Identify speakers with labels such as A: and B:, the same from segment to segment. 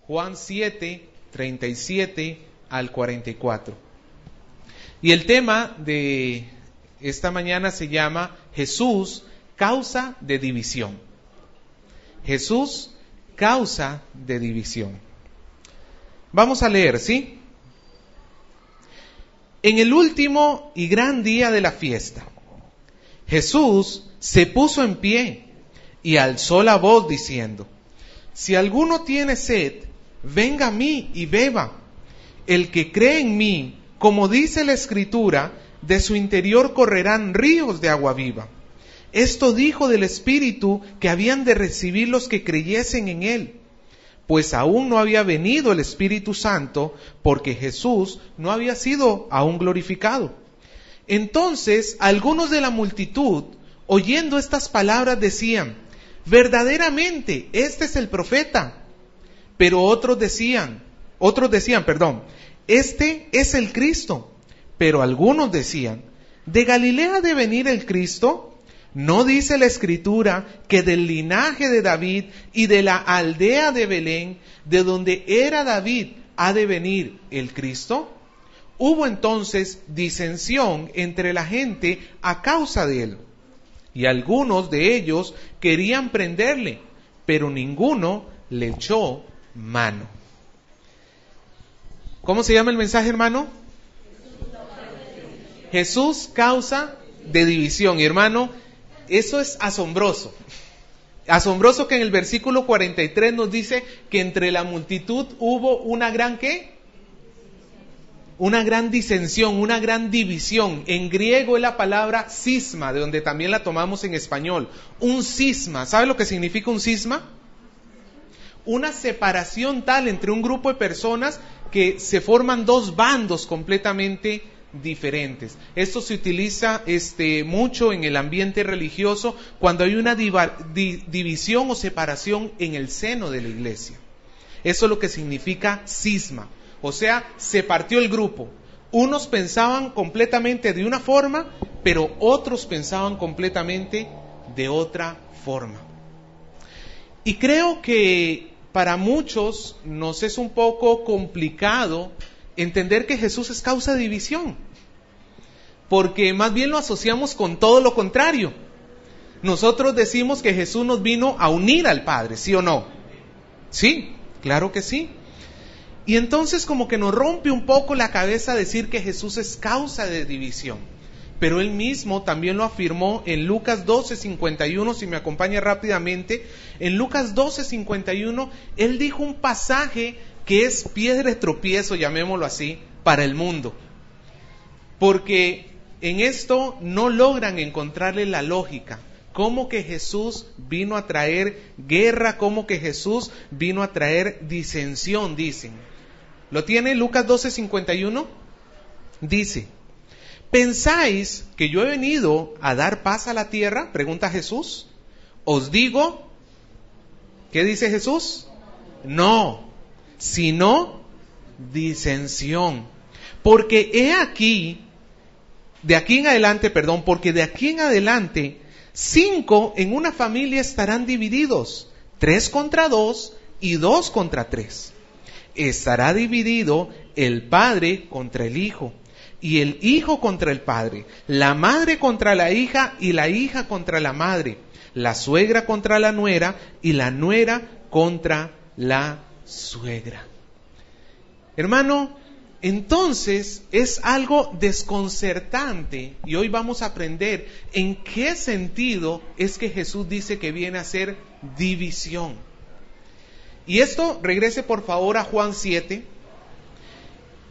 A: Juan 7, 37 al 44. Y el tema de esta mañana se llama Jesús, causa de división. Jesús, causa de división. Vamos a leer, ¿sí? En el último y gran día de la fiesta, Jesús se puso en pie y alzó la voz diciendo: si alguno tiene sed, venga a mí y beba. El que cree en mí, como dice la Escritura, de su interior correrán ríos de agua viva. Esto dijo del Espíritu que habían de recibir los que creyesen en él, pues aún no había venido el Espíritu Santo, porque Jesús no había sido aún glorificado. Entonces algunos de la multitud, oyendo estas palabras, decían: verdaderamente, este es el profeta. Pero otros decían, este es el Cristo. Pero algunos decían: ¿de Galilea ha de venir el Cristo? ¿No dice la Escritura que del linaje de David y de la aldea de Belén, de donde era David, ha de venir el Cristo? Hubo entonces disensión entre la gente a causa de él. Y algunos de ellos querían prenderle, pero ninguno le echó mano. ¿Cómo se llama el mensaje, hermano? Jesús, causa de división. Y hermano, eso es asombroso. Asombroso que en el versículo 43 nos dice que entre la multitud hubo una gran ¿qué? Una gran disensión, una gran división. En griego es la palabra cisma, de donde también la tomamos en español. Un cisma. ¿Sabe lo que significa un cisma? Una separación tal entre un grupo de personas que se forman dos bandos completamente diferentes. Esto se utiliza mucho en el ambiente religioso cuando hay una división o separación en el seno de la iglesia. Eso es lo que significa cisma. O sea, se partió el grupo. Unos pensaban completamente de una forma, pero otros pensaban completamente de otra forma. Y creo que para muchos nos es un poco complicado entender que Jesús es causa de división, porque más bien lo asociamos con todo lo contrario. Nosotros decimos que Jesús nos vino a unir al Padre, ¿sí o no? Sí, claro que sí. Y entonces como que nos rompe un poco la cabeza decir que Jesús es causa de división. Pero él mismo también lo afirmó en Lucas 12:51, si me acompaña rápidamente. En Lucas 12:51, él dijo un pasaje que es piedra de tropiezo, llamémoslo así, para el mundo. Porque en esto no logran encontrarle la lógica. ¿Cómo que Jesús vino a traer guerra? ¿Cómo que Jesús vino a traer disensión? Dicen. ¿Lo tiene Lucas 12:51? Dice: ¿pensáis que yo he venido a dar paz a la tierra? Pregunta Jesús. Os digo, ¿qué dice Jesús? No, sino disensión. Porque de aquí en adelante, 5 en una familia estarán divididos, 3 contra 2 y 2 contra 3. Estará dividido el padre contra el hijo, y el hijo contra el padre, la madre contra la hija y la hija contra la madre, la suegra contra la nuera y la nuera contra la suegra. Hermano, entonces es algo desconcertante y hoy vamos a aprender en qué sentido es que Jesús dice que viene a hacer división. Y esto, regrese por favor a Juan 7.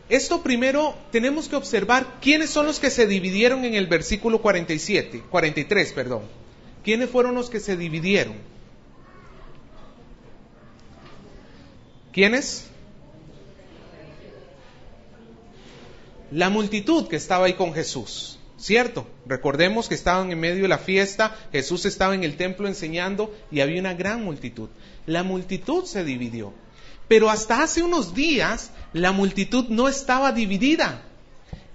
A: Esto primero tenemos que observar quiénes son los que se dividieron en el versículo 43. ¿Quiénes fueron los que se dividieron? ¿Quiénes? La multitud que estaba ahí con Jesús, ¿cierto? Recordemos que estaban en medio de la fiesta, Jesús estaba en el templo enseñando y había una gran multitud. La multitud se dividió, pero hasta hace unos días la multitud no estaba dividida,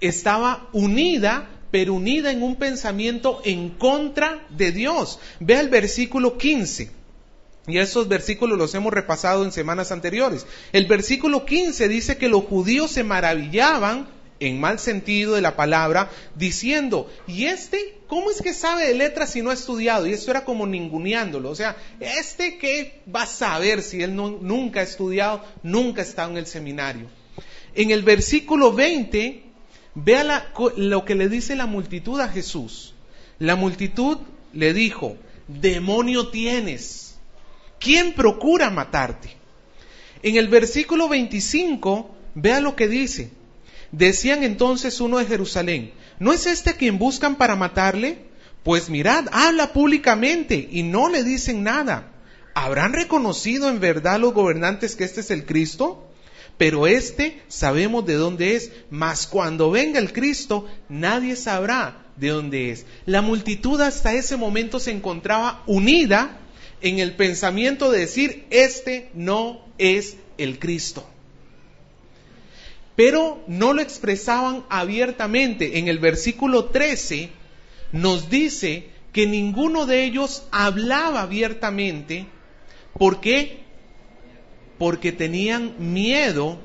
A: estaba unida, pero unida en un pensamiento en contra de Dios. Vea el versículo 15. Y esos versículos los hemos repasado en semanas anteriores. El versículo 15 dice que los judíos se maravillaban, en mal sentido de la palabra, diciendo, ¿y este cómo es que sabe de letras si no ha estudiado? Y esto era como ninguneándolo. O sea, ¿qué va a saber si él nunca ha estudiado, nunca ha estado en el seminario? En el versículo 20, vea lo que le dice la multitud a Jesús. La multitud le dijo, demonio tienes. ¿Quién procura matarte? En el versículo 25, vea lo que dice. Decían entonces uno de Jerusalén, ¿no es este a quien buscan para matarle? Pues mirad, habla públicamente y no le dicen nada. ¿Habrán reconocido en verdad los gobernantes que este es el Cristo? Pero sabemos de dónde es, mas cuando venga el Cristo, nadie sabrá de dónde es. La multitud hasta ese momento se encontraba unida en el pensamiento de decir, no es el Cristo. Pero no lo expresaban abiertamente. En el versículo 13 nos dice que ninguno de ellos hablaba abiertamente. ¿Por qué? Porque tenían miedo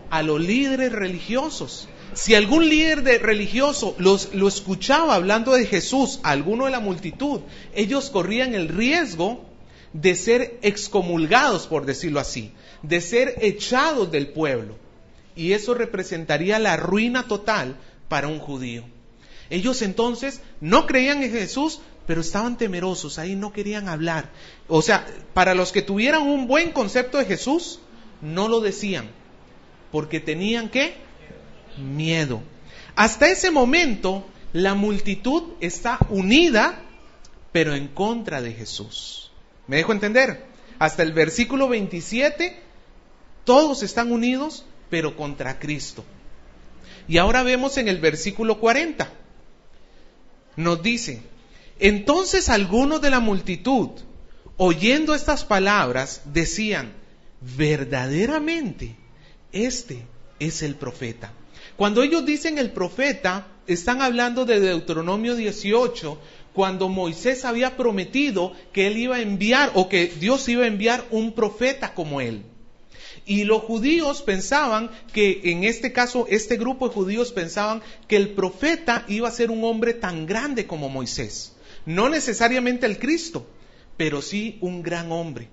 A: a los líderes religiosos. Si algún líder religioso lo escuchaba hablando de Jesús, a alguno de la multitud, ellos corrían el riesgo de ser excomulgados, por decirlo así, de ser echados del pueblo. Y eso representaría la ruina total para un judío. Ellos entonces no creían en Jesús, pero estaban temerosos, ahí no querían hablar. O sea, para los que tuvieran un buen concepto de Jesús, no lo decían, porque tenían ¿qué? Miedo. Hasta ese momento, la multitud está unida, pero en contra de Jesús. ¿Me dejo entender? Hasta el versículo 27, todos están unidos, pero contra Cristo. Y ahora vemos en el versículo 40, nos dice, entonces algunos de la multitud, oyendo estas palabras, decían, verdaderamente, este es el profeta. Cuando ellos dicen el profeta, están hablando de Deuteronomio 18, cuando Moisés había prometido que él iba a enviar, o que Dios iba a enviar un profeta como él. Y los judíos pensaban que, en este caso, este grupo de judíos pensaban que el profeta iba a ser un hombre tan grande como Moisés. No necesariamente el Cristo, pero sí un gran hombre.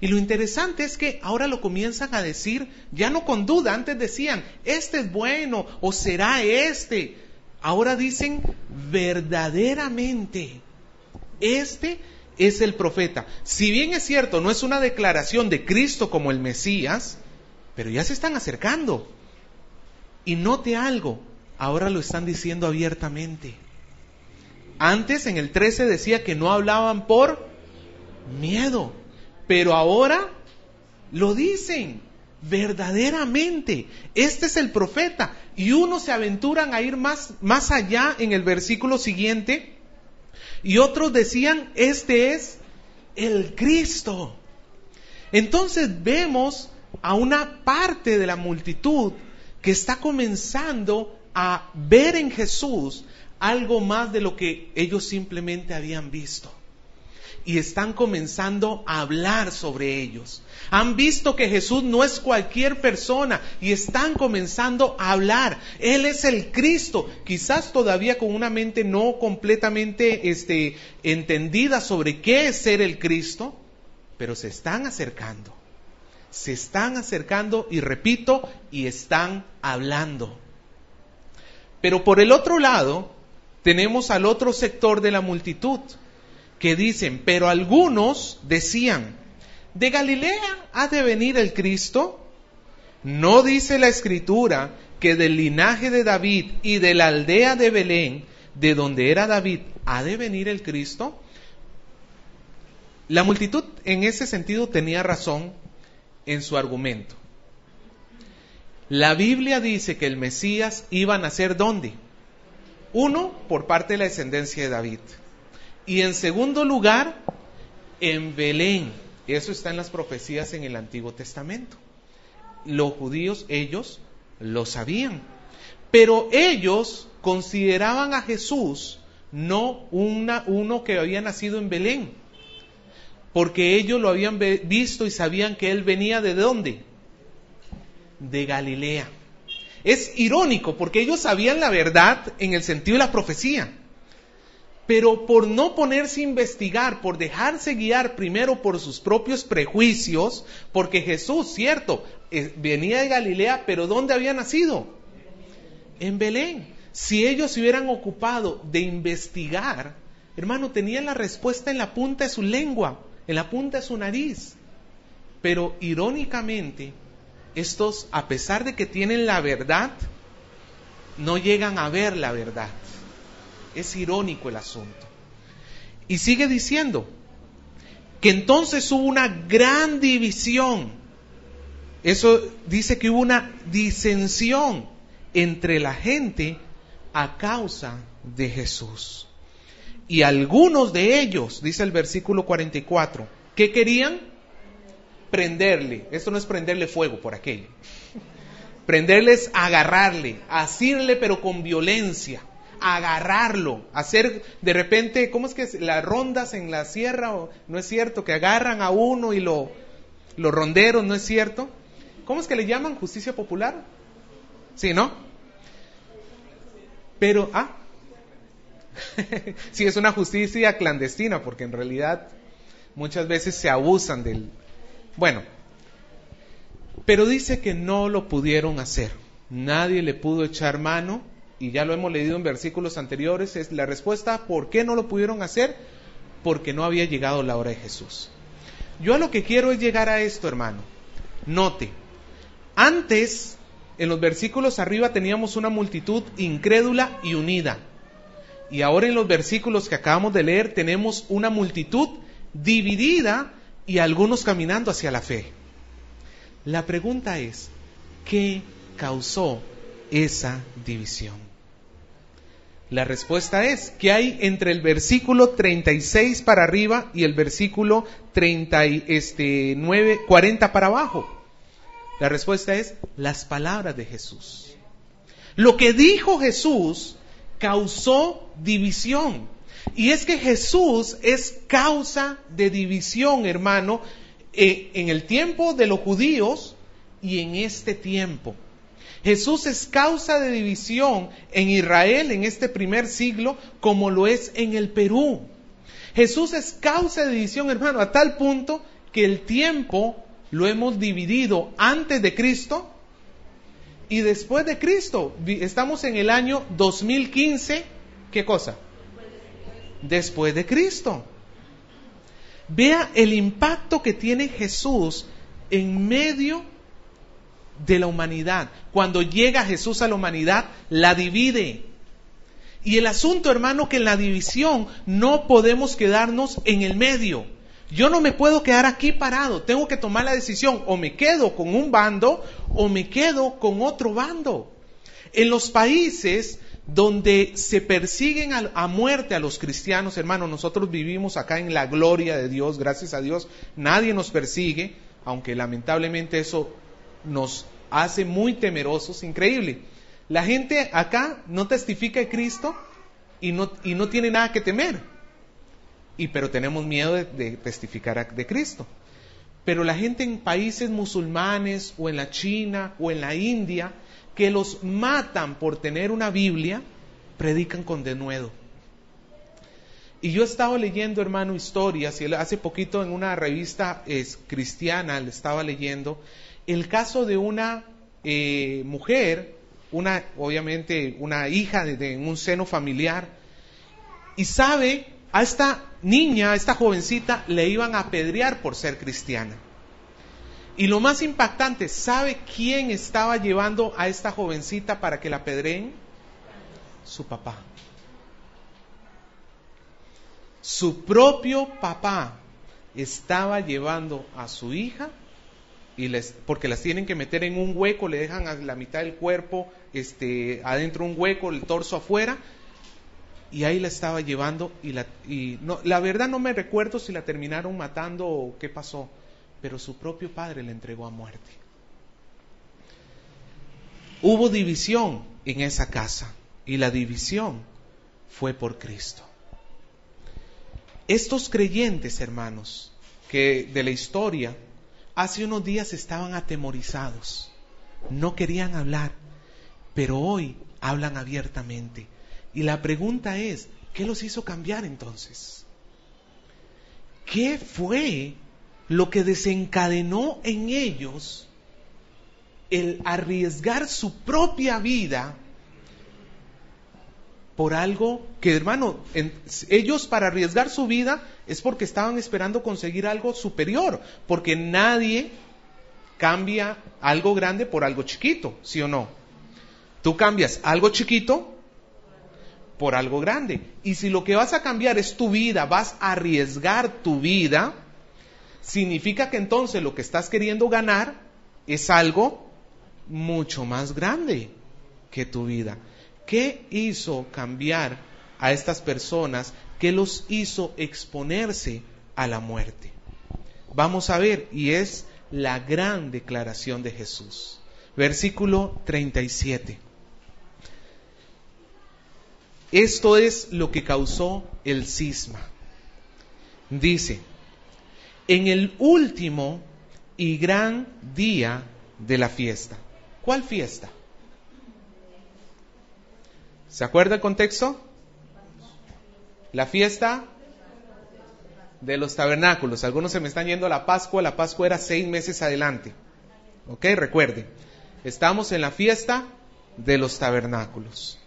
A: Y lo interesante es que ahora lo comienzan a decir, ya no con duda, antes decían, este es bueno, o será este. Ahora dicen, verdaderamente, este es el profeta. Si bien es cierto, no es una declaración de Cristo como el Mesías, pero ya se están acercando. Y note algo, ahora lo están diciendo abiertamente. Antes en el 13 decía que no hablaban por miedo, pero ahora lo dicen verdaderamente. Este es el profeta. Y unos se aventuran a ir más allá en el versículo siguiente. Y otros decían, este es el Cristo. Entonces vemos a una parte de la multitud que está comenzando a ver en Jesús algo más de lo que ellos simplemente habían visto. Y están comenzando a hablar sobre ellos. Han visto que Jesús no es cualquier persona y están comenzando a hablar. Él es el Cristo, quizás todavía con una mente no completamente entendida sobre qué es ser el Cristo, pero se están acercando. Se están acercando y repito, y están hablando. Pero por el otro lado, tenemos al otro sector de la multitud, que dicen, pero algunos decían, ¿de Galilea ha de venir el Cristo? ¿No dice la Escritura que del linaje de David y de la aldea de Belén, de donde era David, ha de venir el Cristo? La multitud en ese sentido tenía razón en su argumento. La Biblia dice que el Mesías iba a nacer ¿dónde? Uno, por parte de la descendencia de David. Y en segundo lugar, en Belén. Eso está en las profecías en el Antiguo Testamento. Los judíos, ellos lo sabían. Pero ellos consideraban a Jesús no uno que había nacido en Belén. porque ellos lo habían visto y sabían que él venía ¿de dónde? De Galilea. Es irónico porque ellos sabían la verdad en el sentido de la profecía, pero por no ponerse a investigar, por dejarse guiar primero por sus propios prejuicios, porque Jesús, cierto, venía de Galilea, pero ¿dónde había nacido? En Belén. Si ellos se hubieran ocupado de investigar, hermano, tenían la respuesta en la punta de su lengua, en la punta de su nariz. Pero irónicamente, estos, a pesar de que tienen la verdad, no llegan a ver la verdad. Es irónico el asunto. Y sigue diciendo que entonces hubo una gran división. Eso dice que hubo una disensión entre la gente a causa de Jesús. Y algunos de ellos, dice el versículo 44, ¿qué querían? Prenderle. Esto no es prenderle fuego por aquello. Prenderles, agarrarle, asirle pero con violencia, agarrarlo, hacer de repente, ¿cómo es que es? Las rondas en la sierra, ¿no es cierto? Que agarran a uno y los ronderos, ¿no es cierto? ¿Cómo es que le llaman? ¿Justicia popular? Sí, ¿no? Pero, sí, es una justicia clandestina, porque en realidad muchas veces se abusan del... Bueno, pero dice que no lo pudieron hacer. Nadie le pudo echar mano, y ya lo hemos leído en versículos anteriores, es la respuesta, ¿por qué no lo pudieron hacer? Porque no había llegado la hora de Jesús. Yo a lo que quiero es llegar a esto, hermano. Note, antes, en los versículos arriba teníamos una multitud incrédula y unida. Y ahora en los versículos que acabamos de leer tenemos una multitud dividida y algunos caminando hacia la fe. La pregunta es, ¿qué causó esa división? La respuesta es, ¿qué hay entre el versículo 36 para arriba y el versículo 40 para abajo? La respuesta es, las palabras de Jesús. Lo que dijo Jesús causó división. Y es que Jesús es causa de división, hermano, en el tiempo de los judíos y en este tiempo. Jesús es causa de división en Israel en este primer siglo, como lo es en el Perú. Jesús es causa de división, hermano, a tal punto que el tiempo lo hemos dividido antes de Cristo y después de Cristo. Estamos en el año 2015, ¿qué cosa? Después de Cristo. Vea el impacto que tiene Jesús en medio de la humanidad. Cuando llega Jesús a la humanidad, la divide. Y el asunto, hermano, que en la división no podemos quedarnos en el medio. Yo no me puedo quedar aquí parado, tengo que tomar la decisión, o me quedo con un bando o me quedo con otro bando. En los países donde se persiguen a muerte a los cristianos, hermano, nosotros vivimos acá en la gloria de Dios, gracias a Dios, nadie nos persigue, aunque lamentablemente eso nos hace muy temerosos, increíble. La gente acá no testifica de Cristo y no tiene nada que temer, pero tenemos miedo de testificar de Cristo. Pero la gente en países musulmanes o en la China o en la India, que los matan por tener una Biblia, predican con denuedo. Y yo estaba leyendo, hermano, historias, y hace poquito en una revista cristiana le estaba leyendo el caso de una mujer, obviamente una hija de un seno familiar, y sabe, a esta niña, a esta jovencita, le iban a apedrear por ser cristiana. Y lo más impactante, ¿sabe quién estaba llevando a esta jovencita para que la apedreen? Su papá. Su propio papá estaba llevando a su hija, porque las tienen que meter en un hueco, le dejan a la mitad del cuerpo, adentro un hueco, el torso afuera, y ahí la estaba llevando, la verdad no me recuerdo si la terminaron matando o qué pasó, pero su propio padre la entregó a muerte. Hubo división en esa casa, y la división fue por Cristo. Estos creyentes, hermanos, que de la historia, hace unos días estaban atemorizados, no querían hablar, pero hoy hablan abiertamente. Y la pregunta es, ¿qué los hizo cambiar entonces? ¿Qué fue lo que desencadenó en ellos el arriesgar su propia vida por algo que, hermano, ellos para arriesgar su vida es porque estaban esperando conseguir algo superior, porque nadie cambia algo grande por algo chiquito, ¿sí o no? Tú cambias algo chiquito por algo grande, y si lo que vas a cambiar es tu vida, vas a arriesgar tu vida, significa que entonces lo que estás queriendo ganar es algo mucho más grande que tu vida. ¿Qué hizo cambiar a estas personas? ¿Qué los hizo exponerse a la muerte? Vamos a ver, y es la gran declaración de Jesús. Versículo 37. Esto es lo que causó el cisma. Dice, en el último y gran día de la fiesta. ¿Cuál fiesta? ¿Se acuerda el contexto? La fiesta de los tabernáculos. Algunos se me están yendo a la Pascua era 6 meses adelante. ¿Ok? Recuerde, estamos en la fiesta de los tabernáculos.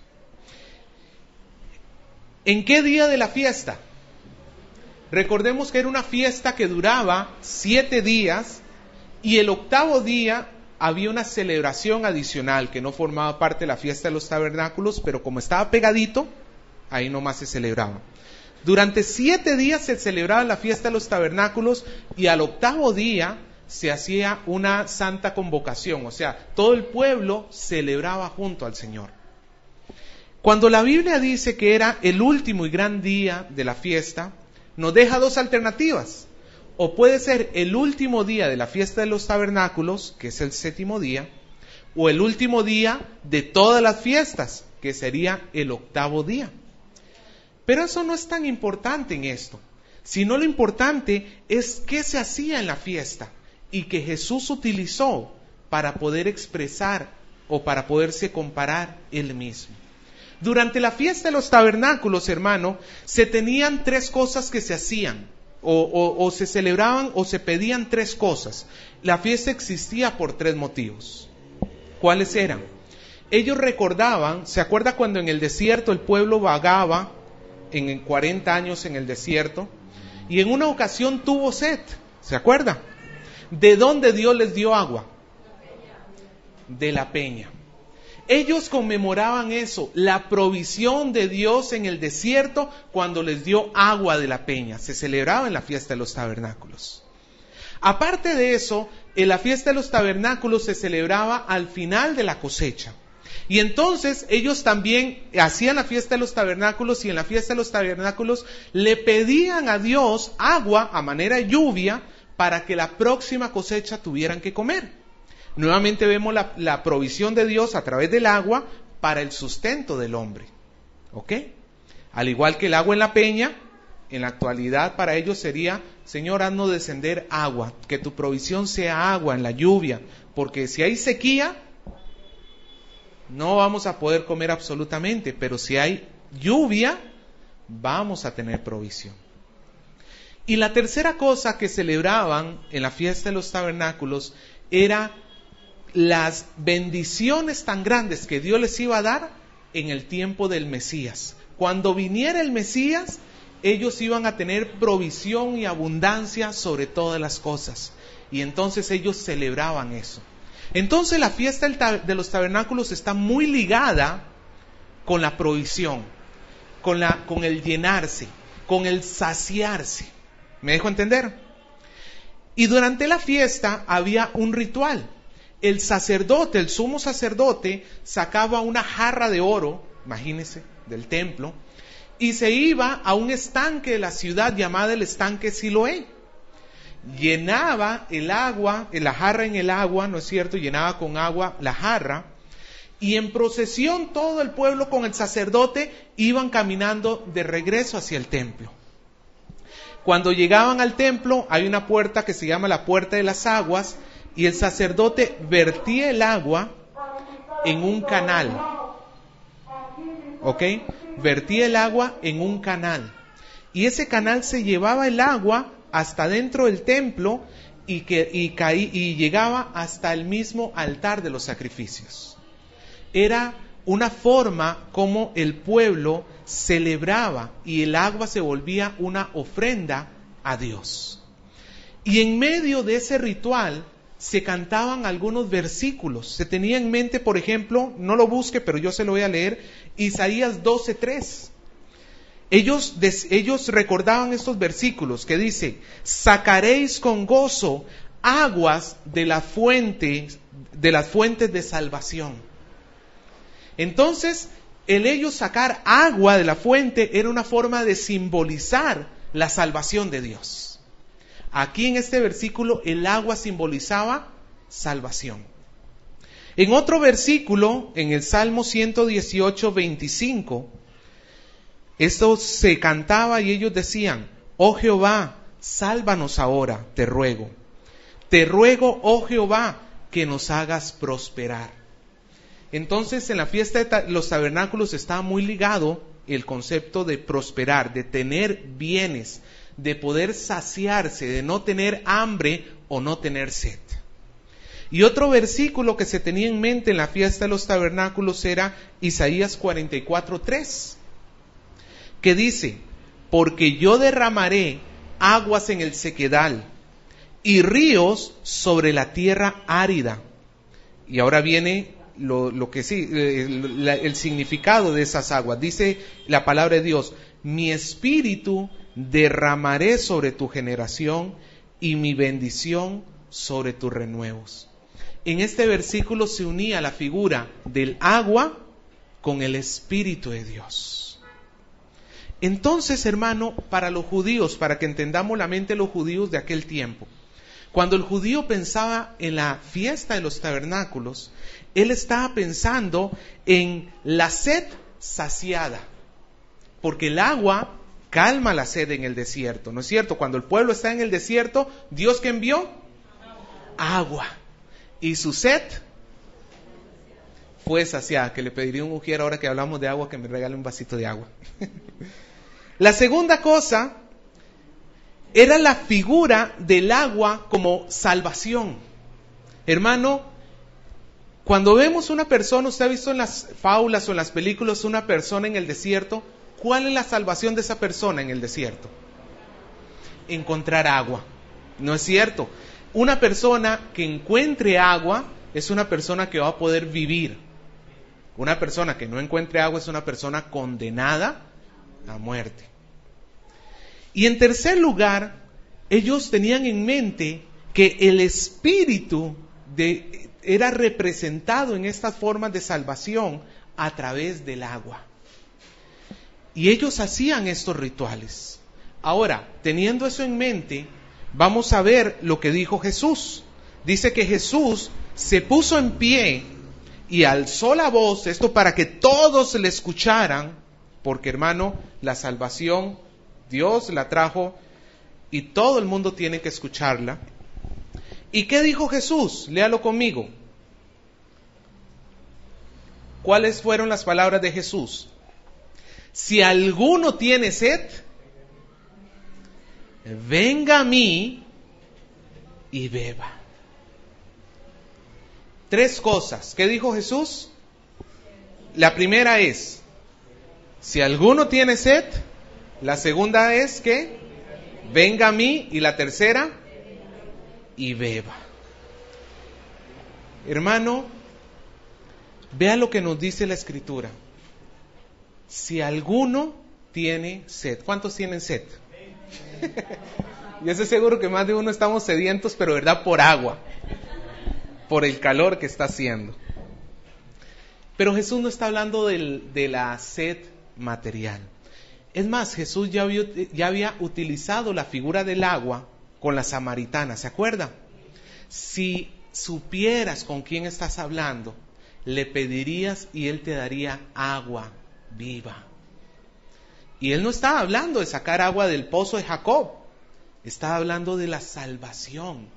A: ¿En qué día de la fiesta? Recordemos que era una fiesta que duraba 7 días y el 8º día había una celebración adicional que no formaba parte de la fiesta de los tabernáculos, pero como estaba pegadito, ahí nomás se celebraba. Durante 7 días se celebraba la fiesta de los tabernáculos y al 8º día se hacía una santa convocación, o sea, todo el pueblo celebraba junto al Señor. Cuando la Biblia dice que era el último y gran día de la fiesta, nos deja 2 alternativas. O puede ser el último día de la fiesta de los tabernáculos, que es el 7º día, o el último día de todas las fiestas, que sería el 8º día. Pero eso no es tan importante en esto, sino lo importante es qué se hacía en la fiesta y que Jesús utilizó para poder expresar o para poderse comparar él mismo. Durante la fiesta de los tabernáculos, hermano, se tenían 3 cosas que se hacían. O se celebraban o se pedían 3 cosas. La fiesta existía por 3 motivos. ¿Cuáles eran? Ellos recordaban, ¿se acuerda cuando en el desierto el pueblo vagaba en 40 años en el desierto? Y en una ocasión tuvo sed, ¿se acuerda? ¿De dónde Dios les dio agua? De la peña. Ellos conmemoraban eso, la provisión de Dios en el desierto cuando les dio agua de la peña. Se celebraba en la fiesta de los tabernáculos. Aparte de eso, en la fiesta de los tabernáculos se celebraba al final de la cosecha. Y entonces ellos también hacían la fiesta de los tabernáculos y en la fiesta de los tabernáculos le pedían a Dios agua a manera de lluvia para que la próxima cosecha tuvieran que comer. Nuevamente vemos la provisión de Dios a través del agua para el sustento del hombre. ¿Ok? Al igual que el agua en la peña, en la actualidad para ellos sería, Señor, haznos descender agua, que tu provisión sea agua en la lluvia, porque si hay sequía, no vamos a poder comer absolutamente, pero si hay lluvia, vamos a tener provisión. Y la tercera cosa que celebraban en la fiesta de los tabernáculos era las bendiciones tan grandes que Dios les iba a dar en el tiempo del Mesías. Cuando viniera el Mesías, ellos iban a tener provisión y abundancia sobre todas las cosas. Y entonces ellos celebraban eso. Entonces la fiesta de los tabernáculos está muy ligada con la provisión, con el llenarse, con el saciarse. ¿Me dejo entender? Y durante la fiesta había un ritual. El sacerdote, el sumo sacerdote, sacaba una jarra de oro, imagínense, del templo, y se iba a un estanque de la ciudad llamado el estanque Siloé. Llenaba el agua, la jarra en el agua, ¿no es cierto? Llenaba con agua la jarra, y en procesión todo el pueblo con el sacerdote iban caminando de regreso hacia el templo. Cuando llegaban al templo, hay una puerta que se llama la puerta de las aguas, y el sacerdote vertía el agua en un canal. ¿Ok? Vertía el agua en un canal. Y ese canal se llevaba el agua hasta dentro del templo y llegaba hasta el mismo altar de los sacrificios. Era una forma como el pueblo celebraba y el agua se volvía una ofrenda a Dios. Y en medio de ese ritual se cantaban algunos versículos. Se tenía en mente, por ejemplo, no lo busque, pero yo se lo voy a leer, Isaías 12:3. Ellos recordaban estos versículos que dice: sacaréis con gozo aguas de las fuentes de salvación. Entonces, el ellos sacar agua de la fuente era una forma de simbolizar la salvación de Dios. Aquí en este versículo el agua simbolizaba salvación. En otro versículo, en el Salmo 118:25, esto se cantaba y ellos decían: oh Jehová, sálvanos ahora, te ruego. Te ruego, oh Jehová, que nos hagas prosperar. Entonces, en la fiesta de los tabernáculos estaba muy ligado el concepto de prosperar, de tener bienes, de poder saciarse, de no tener hambre o no tener sed. Y otro versículo que se tenía en mente en la fiesta de los tabernáculos era Isaías 44:3, que dice: porque yo derramaré aguas en el sequedal y ríos sobre la tierra árida. Y ahora viene el significado de esas aguas. Dice la palabra de Dios: mi espíritu derramaré sobre tu generación y mi bendición sobre tus renuevos. En este versículo se unía la figura del agua con el Espíritu de Dios. Entonces, hermano, para los judíos, para que entendamos la mente de los judíos de aquel tiempo, cuando el judío pensaba en la fiesta de los tabernáculos, él estaba pensando en la sed saciada, porque el agua calma la sed en el desierto, ¿no es cierto? Cuando el pueblo está en el desierto, ¿Dios qué envió? Agua. Y su sed fue saciada, que le pediría a un mujer ahora que hablamos de agua que me regale un vasito de agua. La segunda cosa era la figura del agua como salvación. Hermano, cuando vemos una persona, usted ha visto en las fábulas o en las películas una persona en el desierto, ¿cuál es la salvación de esa persona en el desierto? Encontrar agua, ¿no es cierto? Una persona que encuentre agua es una persona que va a poder vivir. Una persona que no encuentre agua es una persona condenada a muerte. Y en tercer lugar, ellos tenían en mente que el Espíritu era representado en estas formas de salvación a través del agua. Y ellos hacían estos rituales. Ahora, teniendo eso en mente, vamos a ver lo que dijo Jesús. Dice que Jesús se puso en pie y alzó la voz, esto para que todos le escucharan, porque hermano, la salvación Dios la trajo y todo el mundo tiene que escucharla. ¿Y qué dijo Jesús? Léalo conmigo. ¿Cuáles fueron las palabras de Jesús? Si alguno tiene sed, venga a mí y beba. Tres cosas. ¿Qué dijo Jesús? La primera es, si alguno tiene sed. La segunda es que venga a mí. Y la tercera, y beba. Hermano, vea lo que nos dice la Escritura. Si alguno tiene sed. ¿Cuántos tienen sed? Yo estoy seguro que más de uno estamos sedientos, pero verdad, por agua, por el calor que está haciendo. Pero Jesús no está hablando de la sed material. Es más, Jesús ya había utilizado la figura del agua con la samaritana, ¿se acuerda? Si supieras con quién estás hablando, le pedirías y él te daría agua viva. Y él no estaba hablando de sacar agua del pozo de Jacob, Estaba hablando de la salvación.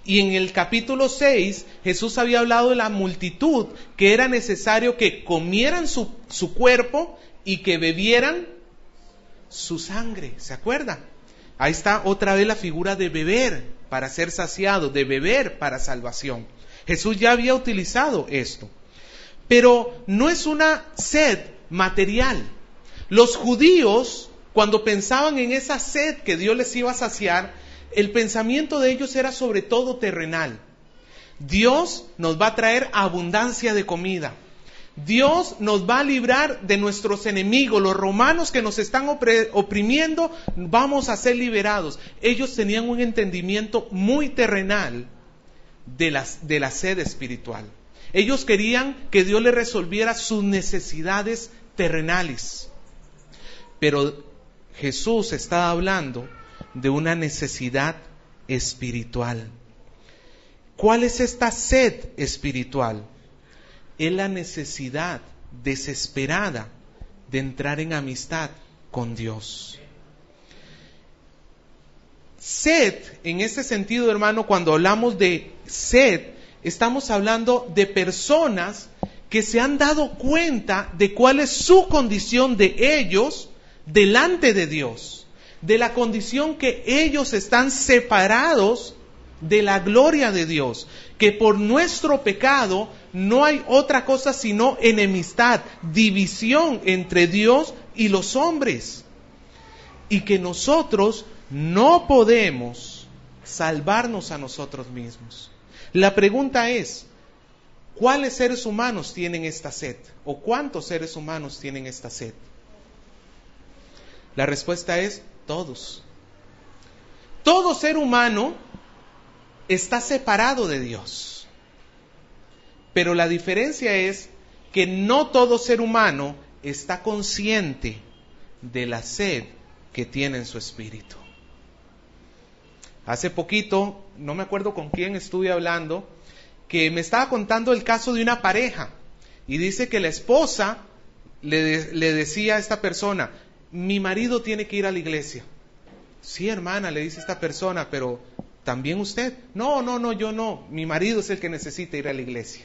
A: Y en el capítulo 6, Jesús había hablado de la multitud, que era necesario que comieran su cuerpo y que bebieran su sangre. ¿Se acuerdan? Ahí está otra vez la figura de beber para ser saciado, de beber para salvación. Jesús ya había utilizado esto. Pero no es una sed material. Los judíos, cuando pensaban en esa sed que Dios les iba a saciar, el pensamiento de ellos era sobre todo terrenal. Dios nos va a traer abundancia de comida. Dios nos va a librar de nuestros enemigos, los romanos que nos están oprimiendo, vamos a ser liberados. Ellos tenían un entendimiento muy terrenal de la sed espiritual. Ellos querían que Dios les resolviera sus necesidades terrenales. Pero Jesús estaba hablando de una necesidad espiritual. ¿Cuál es esta sed espiritual? Es la necesidad desesperada de entrar en amistad con Dios. Sed, en este sentido, hermano, cuando hablamos de sed, estamos hablando de personas que se han dado cuenta de cuál es su condición de ellos delante de Dios, de la condición que ellos están separados de la gloria de Dios, que por nuestro pecado no hay otra cosa sino enemistad, división entre Dios y los hombres, y que nosotros no podemos salvarnos a nosotros mismos. La pregunta es, ¿cuáles seres humanos tienen esta sed? ¿O cuántos seres humanos tienen esta sed? La respuesta es todos. Todo ser humano está separado de Dios. Pero la diferencia es que no todo ser humano está consciente de la sed que tiene en su espíritu. Hace poquito, no me acuerdo con quién estuve hablando, que me estaba contando el caso de una pareja. Y dice que la esposa le decía a esta persona, mi marido tiene que ir a la iglesia. Sí, hermana, le dice esta persona, pero ¿también usted? No, yo no. Mi marido es el que necesita ir a la iglesia.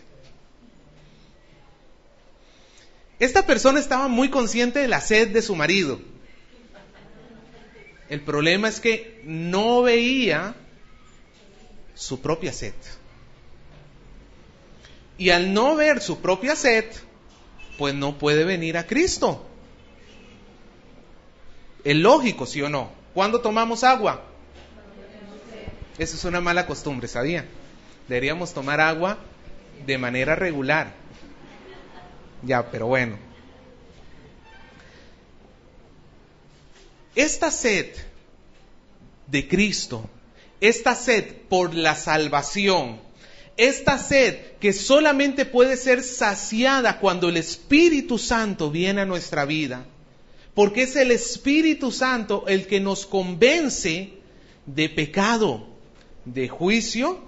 A: Esta persona estaba muy consciente de la sed de su marido. El problema es que no veía su propia sed. Y al no ver su propia sed, pues no puede venir a Cristo. Es lógico, ¿sí o no? ¿Cuándo tomamos agua? Eso es una mala costumbre, ¿sabía? Deberíamos tomar agua de manera regular. Ya, pero bueno. Esta sed de Cristo, esta sed por la salvación, esta sed que solamente puede ser saciada cuando el Espíritu Santo viene a nuestra vida, porque es el Espíritu Santo el que nos convence de pecado, de juicio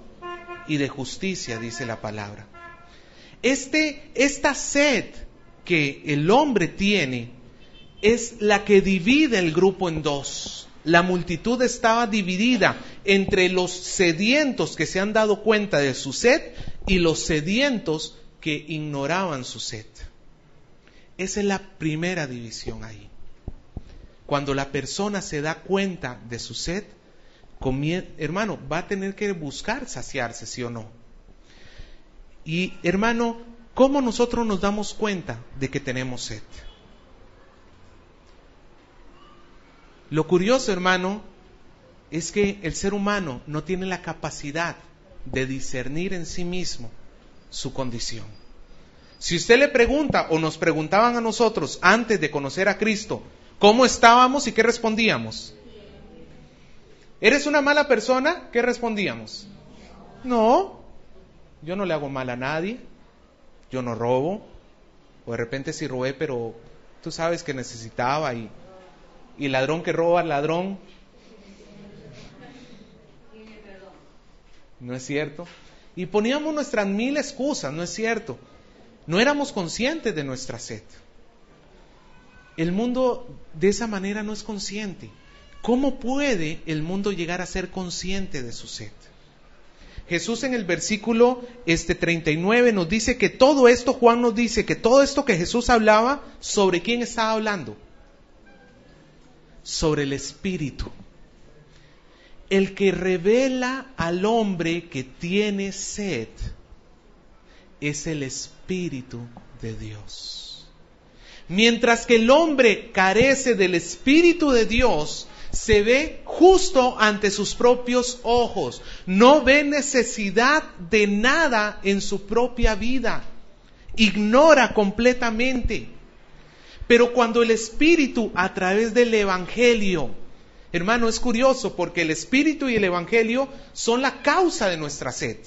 A: y de justicia, dice la palabra. Esta sed que el hombre tiene es la que divide el grupo en dos. La multitud estaba dividida entre los sedientos que se han dado cuenta de su sed y los sedientos que ignoraban su sed. Esa es la primera división ahí. Cuando la persona se da cuenta de su sed, hermano, va a tener que buscar saciarse, ¿sí o no? Y hermano, ¿cómo nosotros nos damos cuenta de que tenemos sed? Lo curioso, hermano, es que el ser humano no tiene la capacidad de discernir en sí mismo su condición. Si usted le pregunta, o nos preguntaban a nosotros antes de conocer a Cristo, ¿cómo estábamos y qué respondíamos? ¿Eres una mala persona? ¿Qué respondíamos? No, yo no le hago mal a nadie, yo no robo, o de repente sí robé, pero tú sabes que necesitaba y ladrón que roba al ladrón. ¿No es cierto? Y poníamos nuestras mil excusas, ¿no es cierto? No éramos conscientes de nuestra sed. El mundo de esa manera no es consciente. ¿cómo puede el mundo llegar a ser consciente de su sed? Jesús en el versículo 39 nos dice que todo esto, Juan nos dice que todo esto que Jesús hablaba, ¿sobre quién estaba hablando? Sobre el Espíritu. El que revela al hombre que tiene sed es el Espíritu de Dios. Mientras que el hombre carece del Espíritu de Dios, se ve justo ante sus propios ojos, no ve necesidad de nada en su propia vida, ignora completamente. Pero cuando el Espíritu, a través del Evangelio, hermano, es curioso porque el Espíritu y el Evangelio son la causa de nuestra sed,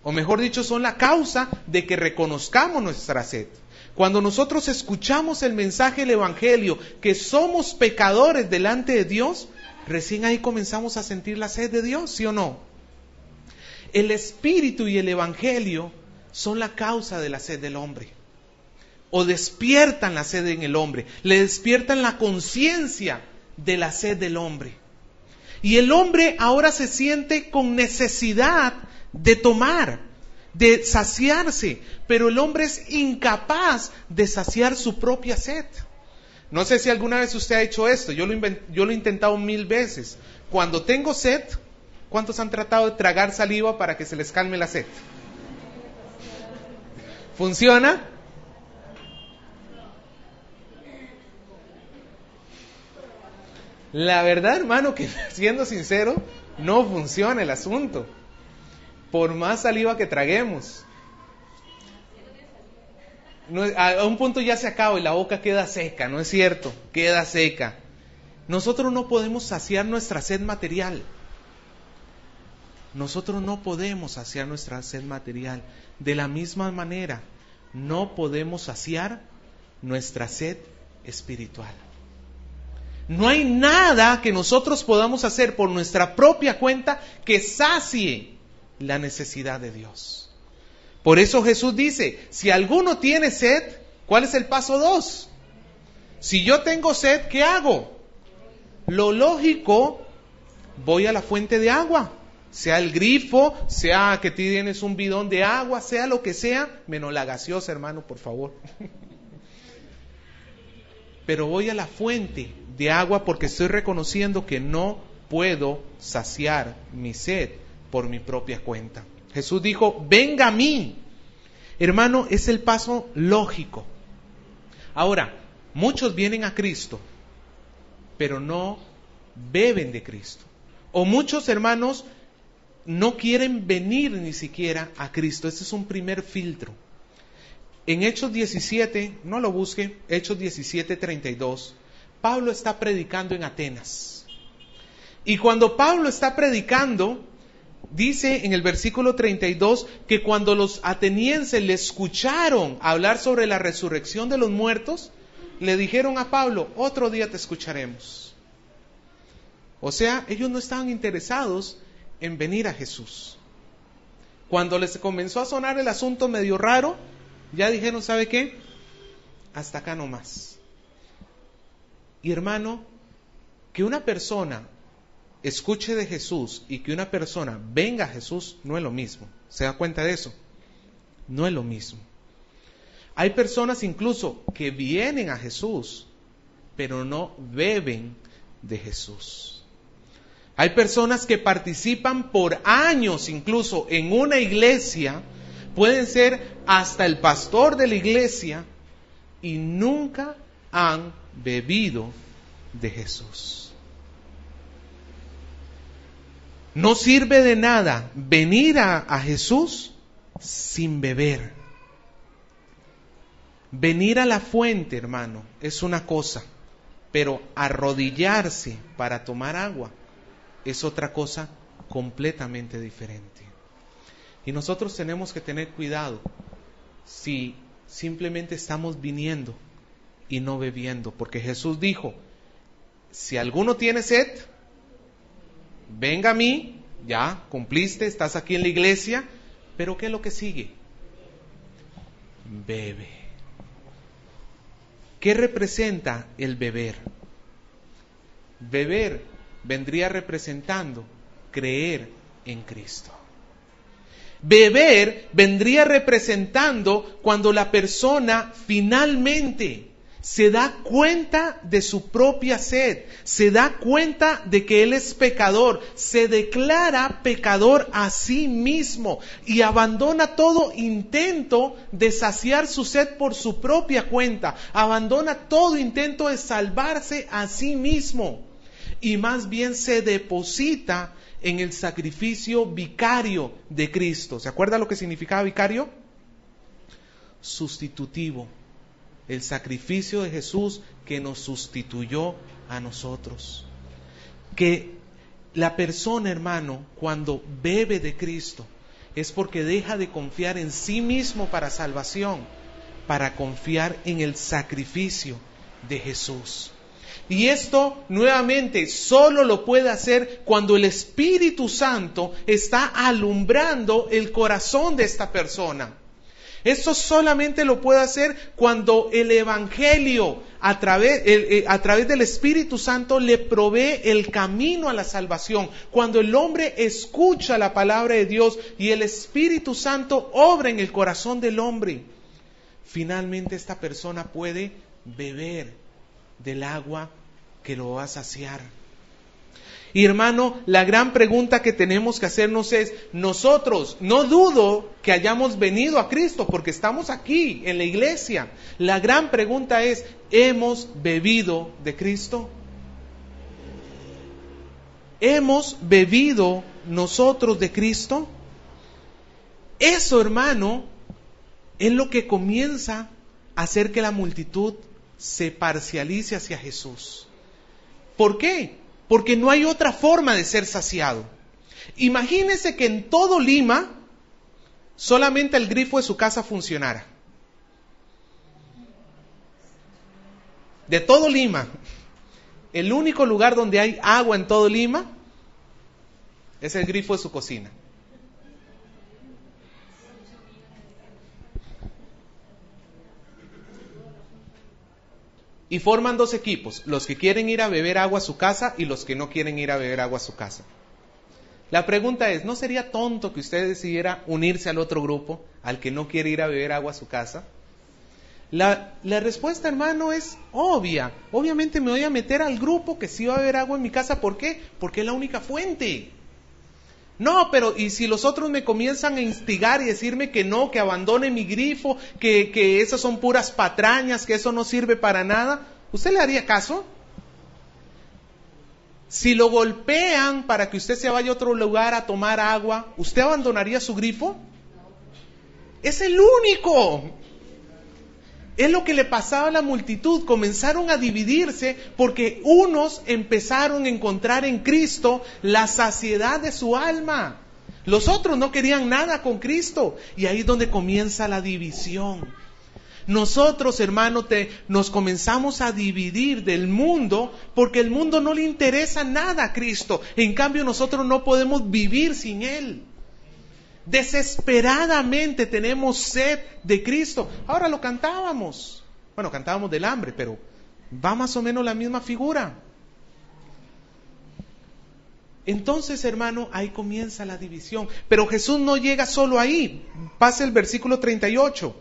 A: o mejor dicho, son la causa de que reconozcamos nuestra sed. Cuando nosotros escuchamos el mensaje del Evangelio, que somos pecadores delante de Dios, recién ahí comenzamos a sentir la sed de Dios, ¿sí o no? El Espíritu y el Evangelio son la causa de la sed del hombre, o despiertan la sed en el hombre, le despiertan la conciencia de la sed del hombre. Y el hombre ahora se siente con necesidad de tomar, de saciarse, pero el hombre es incapaz de saciar su propia sed. No sé si alguna vez usted ha hecho esto, yo lo he intentado 1000 veces. Cuando tengo sed, ¿cuántos han tratado de tragar saliva para que se les calme la sed? ¿Funciona? La verdad, hermano, que siendo sincero, no funciona el asunto. Por más saliva que traguemos, a un punto ya se acaba y la boca queda seca, ¿no es cierto? Queda seca. Nosotros no podemos saciar nuestra sed material. Nosotros no podemos saciar nuestra sed material. De la misma manera, no podemos saciar nuestra sed espiritual. No hay nada que nosotros podamos hacer por nuestra propia cuenta que sacie la necesidad de Dios. Por eso Jesús dice, si alguno tiene sed, ¿cuál es el paso 2? Si yo tengo sed, ¿qué hago? Lo lógico, voy a la fuente de agua, sea el grifo, sea que tienes un bidón de agua, sea lo que sea, menos la gaseosa, hermano, por favor. Pero voy a la fuente de agua porque estoy reconociendo que no puedo saciar mi sed por mi propia cuenta. Jesús dijo, venga a mí. Hermano, es el paso lógico. Ahora, muchos vienen a Cristo, pero no beben de Cristo. O muchos hermanos no quieren venir ni siquiera a Cristo. Este es un primer filtro. En Hechos 17, no lo busque, Hechos 17:32, Pablo está predicando en Atenas. Y cuando Pablo está predicando, dice en el versículo 32 que cuando los atenienses le escucharon hablar sobre la resurrección de los muertos, le dijeron a Pablo, otro día te escucharemos. O sea, ellos no estaban interesados en venir a Jesús. Cuando les comenzó a sonar el asunto medio raro, ya dijeron, ¿sabe qué? Hasta acá nomás. Y hermano, que una persona escuche de Jesús y que una persona venga a Jesús no es lo mismo. ¿Se da cuenta de eso? No es lo mismo. Hay personas incluso que vienen a Jesús, pero no beben de Jesús. Hay personas que participan por años incluso en una iglesia, pueden ser hasta el pastor de la iglesia y nunca han bebido de Jesús. No sirve de nada venir a Jesús sin beber. Venir a la fuente, hermano, es una cosa, pero arrodillarse para tomar agua es otra cosa completamente diferente. Y nosotros tenemos que tener cuidado si simplemente estamos viniendo y no bebiendo, porque Jesús dijo, si alguno tiene sed, venga a mí, ya cumpliste, estás aquí en la iglesia, pero ¿qué es lo que sigue? Bebe. ¿Qué representa el beber? Beber vendría representando creer en Cristo. Beber vendría representando cuando la persona finalmente se da cuenta de su propia sed, se da cuenta de que él es pecador, se declara pecador a sí mismo y abandona todo intento de saciar su sed por su propia cuenta, abandona todo intento de salvarse a sí mismo y más bien se deposita en el sacrificio vicario de Cristo. ¿Se acuerda lo que significaba vicario? Sustitutivo. El sacrificio de Jesús que nos sustituyó a nosotros. Que la persona, hermano, cuando bebe de Cristo, es porque deja de confiar en sí mismo para salvación, para confiar en el sacrificio de Jesús. Y esto, nuevamente, solo lo puede hacer cuando el Espíritu Santo está alumbrando el corazón de esta persona. Esto solamente lo puede hacer cuando el Evangelio, a través del Espíritu Santo, le provee el camino a la salvación. Cuando el hombre escucha la palabra de Dios y el Espíritu Santo obra en el corazón del hombre, finalmente esta persona puede beber del agua que lo va a saciar. Y hermano, la gran pregunta que tenemos que hacernos es, nosotros, no dudo que hayamos venido a Cristo porque estamos aquí en la iglesia. La gran pregunta es, ¿hemos bebido de Cristo? ¿Hemos bebido nosotros de Cristo? Eso, hermano, es lo que comienza a hacer que la multitud se parcialice hacia Jesús. ¿Por qué? Porque no hay otra forma de ser saciado. Imagínese que en todo Lima solamente el grifo de su casa funcionara. De todo Lima, el único lugar donde hay agua en todo Lima es el grifo de su cocina. Y forman dos equipos, los que quieren ir a beber agua a su casa y los que no quieren ir a beber agua a su casa. La pregunta es, ¿no sería tonto que usted decidiera unirse al otro grupo, al que no quiere ir a beber agua a su casa? La respuesta, hermano, es obvia. Obviamente me voy a meter al grupo que sí va a beber agua en mi casa. ¿Por qué? Porque es la única fuente. No, pero ¿y si los otros me comienzan a instigar y decirme que no, que abandone mi grifo, que esas son puras patrañas, que eso no sirve para nada? ¿Usted le haría caso? Si lo golpean para que usted se vaya a otro lugar a tomar agua, ¿usted abandonaría su grifo? Es el único. Es lo que le pasaba a la multitud, comenzaron a dividirse porque unos empezaron a encontrar en Cristo la saciedad de su alma. Los otros no querían nada con Cristo y ahí es donde comienza la división. Nosotros, hermanos, nos comenzamos a dividir del mundo porque el mundo no le interesa nada a Cristo. En cambio, nosotros no podemos vivir sin Él. Desesperadamente tenemos sed de Cristo. Ahora lo cantábamos. Bueno, cantábamos del hambre, pero va más o menos la misma figura. Entonces, hermano, ahí comienza la división. Pero Jesús no llega solo ahí. Pase el versículo 38.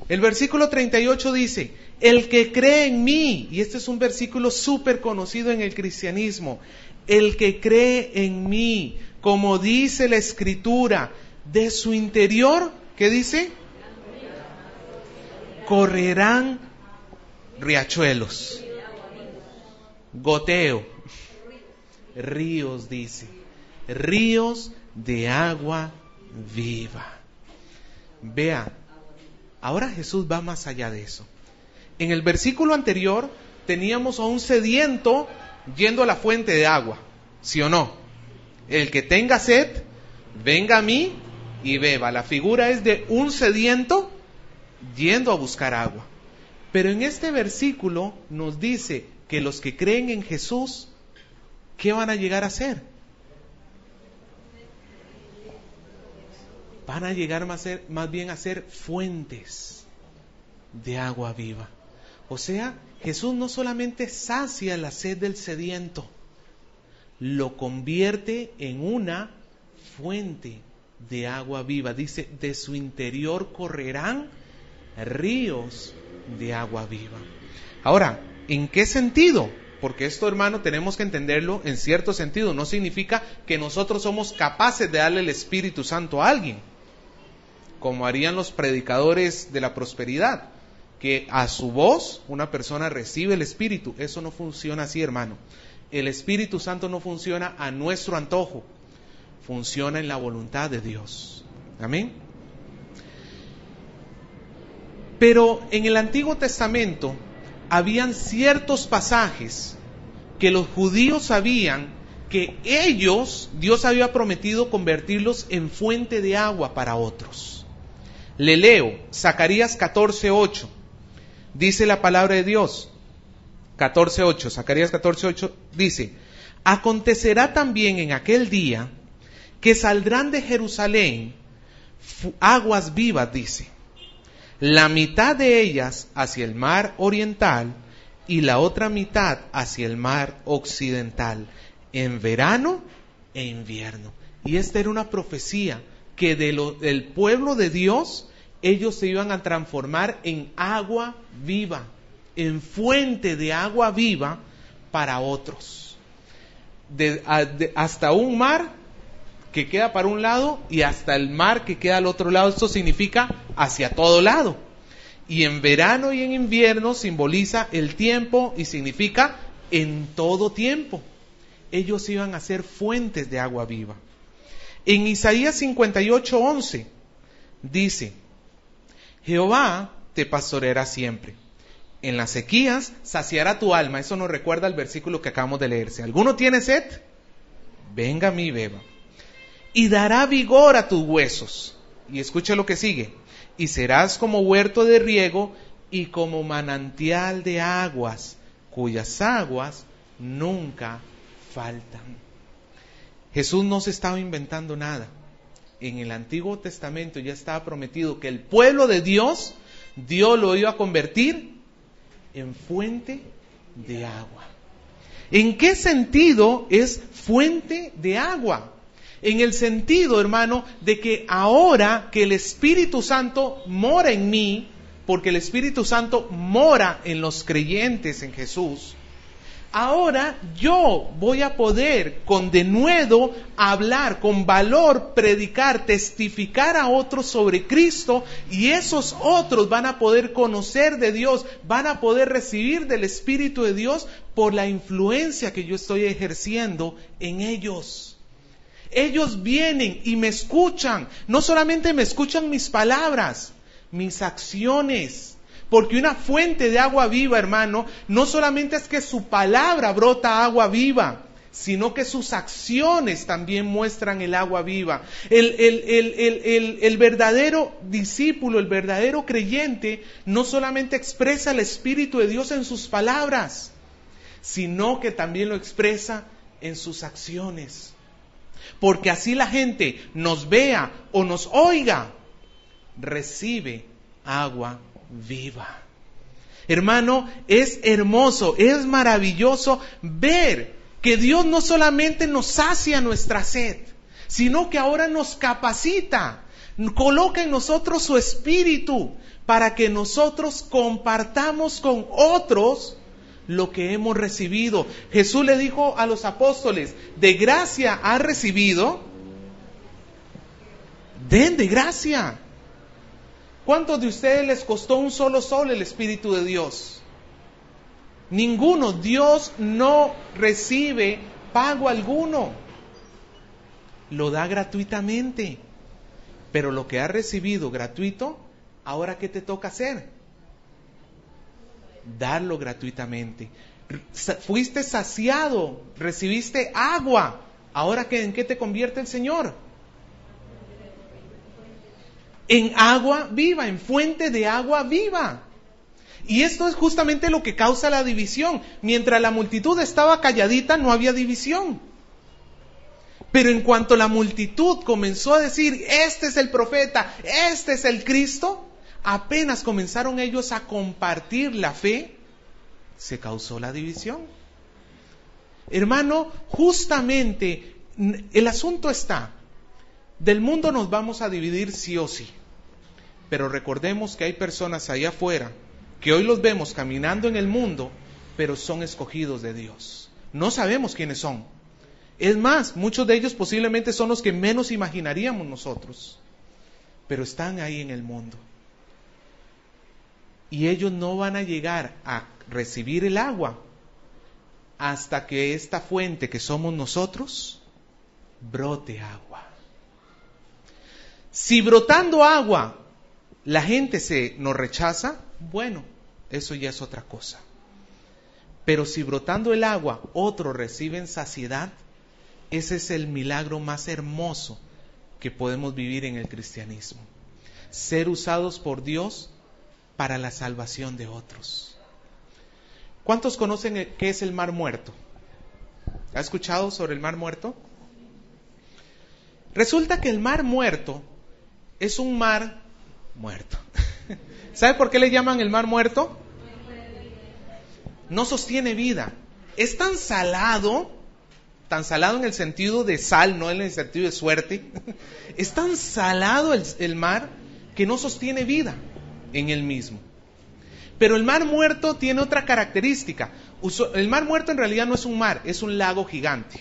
A: El versículo 38 dice, el que cree en mí, y este es un versículo súper conocido en el cristianismo, el que cree en mí, como dice la Escritura, de su interior, ¿qué dice? Correrán riachuelos, goteo, ríos, dice, ríos de agua viva. Vea, ahora Jesús va más allá de eso. En el versículo anterior teníamos a un sediento yendo a la fuente de agua, ¿sí o no? El que tenga sed, venga a mí y beba. La figura es de un sediento yendo a buscar agua. Pero en este versículo nos dice que los que creen en Jesús, ¿qué van a llegar a hacer? Van a llegar más bien a ser fuentes de agua viva. O sea, Jesús no solamente sacia la sed del sediento, lo convierte en una fuente de agua viva. Dice, de su interior correrán ríos de agua viva. Ahora, ¿en qué sentido? Porque esto, hermano, tenemos que entenderlo en cierto sentido. No significa que nosotros somos capaces de darle el Espíritu Santo a alguien, como harían los predicadores de la prosperidad, que a su voz una persona recibe el Espíritu. Eso no funciona así, hermano. El Espíritu Santo no funciona a nuestro antojo, funciona en la voluntad de Dios. Amén. Pero en el Antiguo Testamento habían ciertos pasajes que los judíos sabían que ellos, Dios había prometido convertirlos en fuente de agua para otros. Le leo, Zacarías 14:8, dice la palabra de Dios, 14:8, Zacarías 14:8 dice, acontecerá también en aquel día que saldrán de Jerusalén aguas vivas, dice, la mitad de ellas hacia el mar oriental y la otra mitad hacia el mar occidental, en verano e invierno. Y esta era una profecía que del pueblo de Dios, ellos se iban a transformar en agua viva, en fuente de agua viva para otros. Hasta un mar que queda para un lado y hasta el mar que queda al otro lado. Esto significa hacia todo lado. Y en verano y en invierno simboliza el tiempo y significa en todo tiempo. Ellos iban a ser fuentes de agua viva. En Isaías 58:11 dice, Jehová te pastoreará siempre. En las sequías saciará tu alma. Eso nos recuerda al versículo que acabamos de leer. Si alguno tiene sed, venga a mí, beba. Y dará vigor a tus huesos. Y escucha lo que sigue. Y serás como huerto de riego y como manantial de aguas, cuyas aguas nunca faltan. Jesús no se estaba inventando nada. En el Antiguo Testamento ya estaba prometido que el pueblo de Dios, Dios lo iba a convertir en fuente de agua. ¿En qué sentido es fuente de agua? En el sentido, hermano, de que ahora que el Espíritu Santo mora en mí, porque el Espíritu Santo mora en los creyentes en Jesús, ahora yo voy a poder con denuedo hablar, con valor, predicar, testificar a otros sobre Cristo, y esos otros van a poder conocer de Dios, van a poder recibir del Espíritu de Dios por la influencia que yo estoy ejerciendo en ellos. Ellos vienen y me escuchan, no solamente me escuchan mis palabras, mis acciones, porque una fuente de agua viva, hermano, no solamente es que su palabra brota agua viva, sino que sus acciones también muestran el agua viva. El verdadero discípulo, el verdadero creyente, no solamente expresa el Espíritu de Dios en sus palabras, sino que también lo expresa en sus acciones. Porque así la gente nos vea o nos oiga, recibe agua viva. Hermano, es hermoso, es maravilloso ver que Dios no solamente nos sacia nuestra sed, sino que ahora nos capacita, coloca en nosotros su Espíritu para que nosotros compartamos con otros lo que hemos recibido. Jesús le dijo a los apóstoles, de gracia has recibido, den de gracia. ¿Cuántos de ustedes les costó un solo sol el Espíritu de Dios? Ninguno. Dios no recibe pago alguno. Lo da gratuitamente. Pero lo que has recibido gratuito, ¿ahora qué te toca hacer? Darlo gratuitamente. Fuiste saciado, recibiste agua. ¿Ahora en qué te convierte el Señor? En agua viva, en fuente de agua viva. Y esto es justamente lo que causa la división. Mientras la multitud estaba calladita, no había división. Pero en cuanto la multitud comenzó a decir, este es el profeta, este es el Cristo, apenas comenzaron ellos a compartir la fe, se causó la división. Hermano, justamente el asunto está, del mundo nos vamos a dividir sí o sí, pero recordemos que hay personas allá afuera que hoy los vemos caminando en el mundo, pero son escogidos de Dios. No sabemos quiénes son. Es más, muchos de ellos posiblemente son los que menos imaginaríamos nosotros, pero están ahí en el mundo. Y ellos no van a llegar a recibir el agua hasta que esta fuente que somos nosotros brote agua. Si brotando agua la gente nos rechaza, bueno, eso ya es otra cosa. Pero si brotando el agua otros reciben saciedad, ese es el milagro más hermoso que podemos vivir en el cristianismo. Ser usados por Dios para la salvación de otros. ¿Cuántos conocen qué es el Mar Muerto? ¿Ha escuchado sobre el Mar Muerto? Resulta que el Mar Muerto es un mar muerto. ¿Sabe por qué le llaman el Mar Muerto? No sostiene vida. Es tan salado en el sentido de sal, no en el sentido de suerte. Es tan salado el mar que no sostiene vida en él mismo. Pero el Mar Muerto tiene otra característica. El Mar Muerto en realidad no es un mar, es un lago gigante.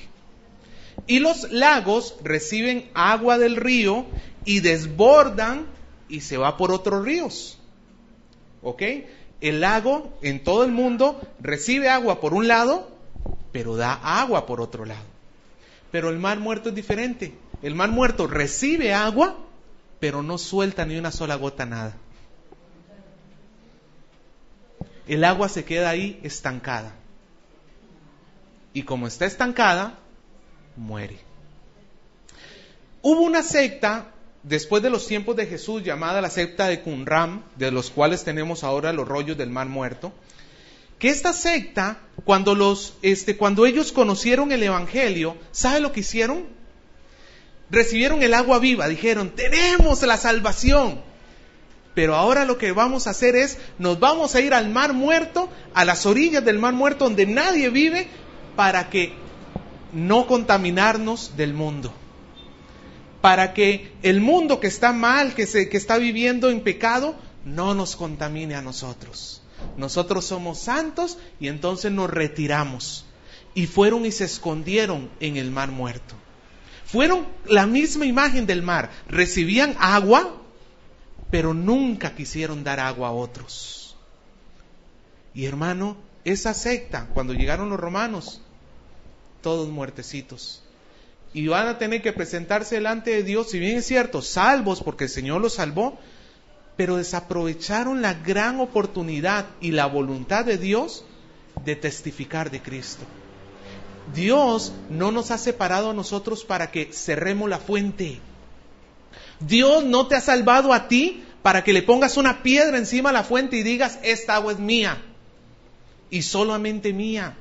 A: Y los lagos reciben agua del río y desbordan y se va por otros ríos. ¿Ok? El lago en todo el mundo recibe agua por un lado, pero da agua por otro lado. Pero el Mar Muerto es diferente. El Mar Muerto recibe agua, pero no suelta ni una sola gota, nada. El agua se queda ahí estancada. Y como está estancada, muere. Hubo una secta después de los tiempos de Jesús llamada la secta de Qumran, de los cuales tenemos ahora los rollos del Mar Muerto, que esta secta, cuando ellos conocieron el Evangelio, ¿sabe lo que hicieron? Recibieron el agua viva, dijeron, tenemos la salvación. Pero ahora lo que vamos a hacer es, nos vamos a ir al Mar Muerto, a las orillas del Mar Muerto donde nadie vive, para que no contaminarnos del mundo. Para que el mundo que está mal, que está viviendo en pecado, no nos contamine a nosotros. Nosotros somos santos y entonces nos retiramos. Y fueron y se escondieron en el Mar Muerto. Fueron la misma imagen del mar. Recibían agua, pero nunca quisieron dar agua a otros. Y hermano, esa secta, cuando llegaron los romanos, todos muertecitos. Y van a tener que presentarse delante de Dios, si bien es cierto, salvos, porque el Señor los salvó, pero desaprovecharon la gran oportunidad y la voluntad de Dios de testificar de Cristo. Dios no nos ha separado a nosotros para que cerremos la fuente. Dios no te ha salvado a ti para que le pongas una piedra encima de la fuente y digas, esta agua es mía y solamente mía.